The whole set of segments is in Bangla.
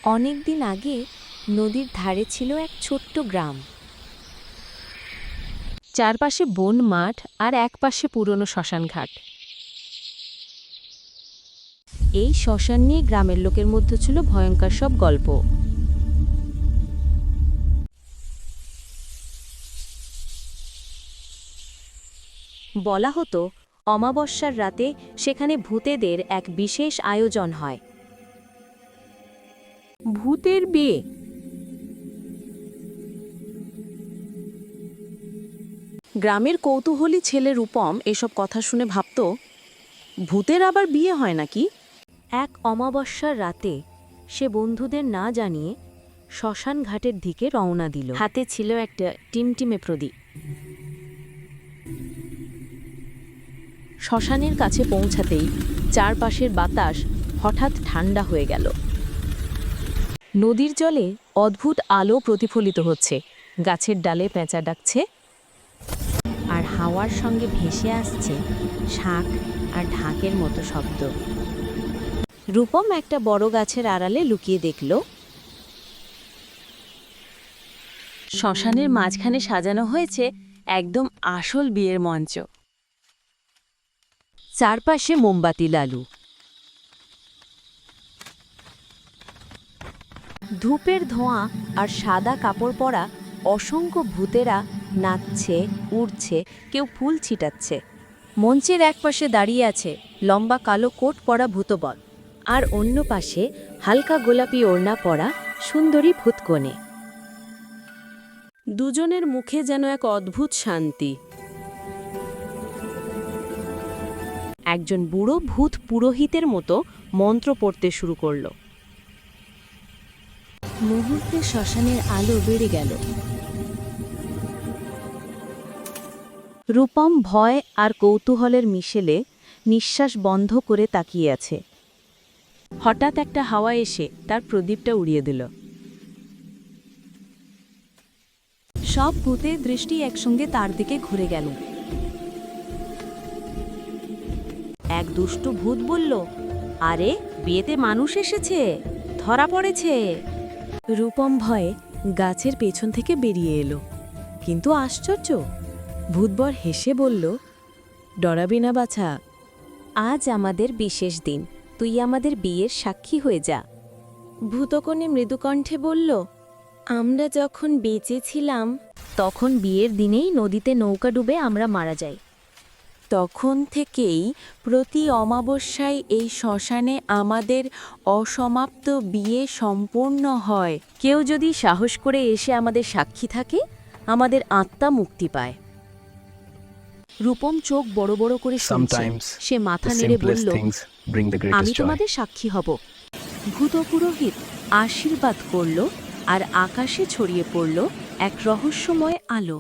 অনেক দিন আগে নদীর ধারে ছিল এক ছোট্ট গ্রাম। চারপাশে বন মাঠ আর একপাশে পুরনো শ্মশানঘাট। এই শ্মশান নিয়ে গ্রামের লোকের মধ্যে ছিল ভয়ঙ্কর সব গল্প। বলা হতো অমাবস্যার রাতে সেখানে ভূতেদের এক বিশেষ আয়োজন হয়। ভূতের বিয়ে। গ্রামের কৌতূহলী ছেলে রূপম এসব কথা শুনে ভাবত, ভূতের আবার বিয়ে হয় নাকি? এক অমাবস্যার রাতে সে বন্ধুদের না জানিয়ে শ্মশান ঘাটের দিকে রওনা দিল। হাতে ছিল একটা টিমটিমে প্রদীপ। শ্মশানের কাছে পৌঁছাতেই চারপাশের বাতাস হঠাৎ ঠান্ডা হয়ে গেল। নদীর জলে অদ্ভুত আলো প্রতিফলিত হচ্ছে, গাছের ডালে পেঁচা ডাকছে, আর হাওয়ার সঙ্গে ভেসে আসছে শাঁখ আর ঢাকের মতো শব্দ। রূপম একটা বড় গাছের আড়ালে লুকিয়ে দেখল, শ্মশানের মাঝখানে সাজানো হয়েছে একদম আসল বিয়ের মঞ্চ। চারপাশে মোমবাতি লালু, ধূপের ধোঁয়া আর সাদা কাপড় পরা অসংখ্য ভূতেরা নাচছে, উড়ছে, কেউ ফুল ছিটাচ্ছে। মঞ্চের একপাশে দাঁড়িয়ে আছে লম্বা কালো কোট পরা ভূতবল, আর অন্য পাশে হালকা গোলাপি ওড়না পরা সুন্দরী ভূতকনে। দুজনের মুখে যেন এক অদ্ভুত শান্তি। একজন বুড়ো ভূত পুরোহিতের মতো মন্ত্র পড়তে শুরু করল। মুহূর্তে শ্মশানের আলো বেড়ে গেল। রূপম ভয় আর কৌতূহলের মিশেলে নিঃশ্বাস বন্ধ করে তাকিয়ে আছে। হঠাৎ একটা হাওয়া এসে তার প্রদীপটা উড়িয়ে দিল। সব ভূতের দৃষ্টি একসঙ্গে তার দিকে ঘুরে গেল। এক দুষ্ট ভূত বলল, আরে বিয়েতে মানুষ এসেছে, ধরা পড়েছে। রূপম ভয়ে গাছের পেছন থেকে বেরিয়ে এলো। কিন্তু আশ্চর্য, ভূতবর হেসে বলল, ডরাবি না বাছা, আজ আমাদের বিশেষ দিন, তুই আমাদের বিয়ের সাক্ষী হয়ে যা। ভূতকনে মৃদুকণ্ঠে বলল, আমরা যখন বেঁচে ছিলাম তখন বিয়ের দিনেই নদীতে নৌকা ডুবে আমরা মারা যাই। তখন থেকেই প্রতি অমাবস্যায় এই শ্মশানে আমাদের অসমাপ্ত বিয়ে সম্পূর্ণ হয়। কেউ যদি সাহস করে এসে আমাদের সাক্ষী থাকে, আমাদের আত্মা মুক্তি পায়। রূপম চোখ বড় বড় করে শুনছে। সে মাথা নেড়ে বলল, আমি তোমাদের সাক্ষী হব। ভূত পুরোহিত আশীর্বাদ করল, আর আকাশে ছড়িয়ে পড়ল এক রহস্যময় আলো।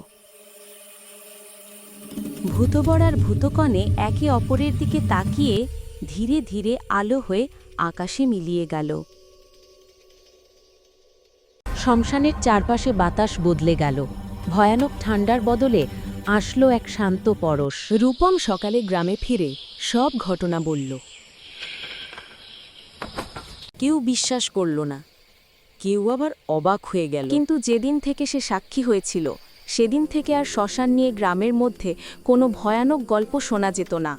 ভূতবর আর ভূতকণে একে অপরের দিকে তাকিয়ে ধীরে ধীরে আলো হয়ে আকাশে মিলিয়ে গেল। শ্মশানের চারপাশে বাতাস বদলে গেল। ভয়ানক ঠান্ডার বদলে আসলো এক শান্ত পরশ। রূপম সকালে গ্রামে ফিরে সব ঘটনা বলল। কেউ বিশ্বাস করল না, কেউ আবার অবাক হয়ে গেল। কিন্তু যেদিন থেকে সে সাক্ষী হয়েছিল, সেদিন থেকে আর শ্মশান নিয়ে গ্রামের মধ্যে কোনো ভয়ানক গল্প শোনা যেত না।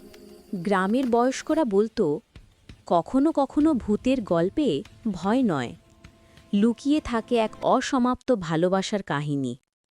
গ্রামের বয়স্করা বলতো, কখনো কখনো ভূতের গল্পে ভয় নয়, লুকিয়ে থাকে এক অসমাপ্ত ভালোবাসার কাহিনী।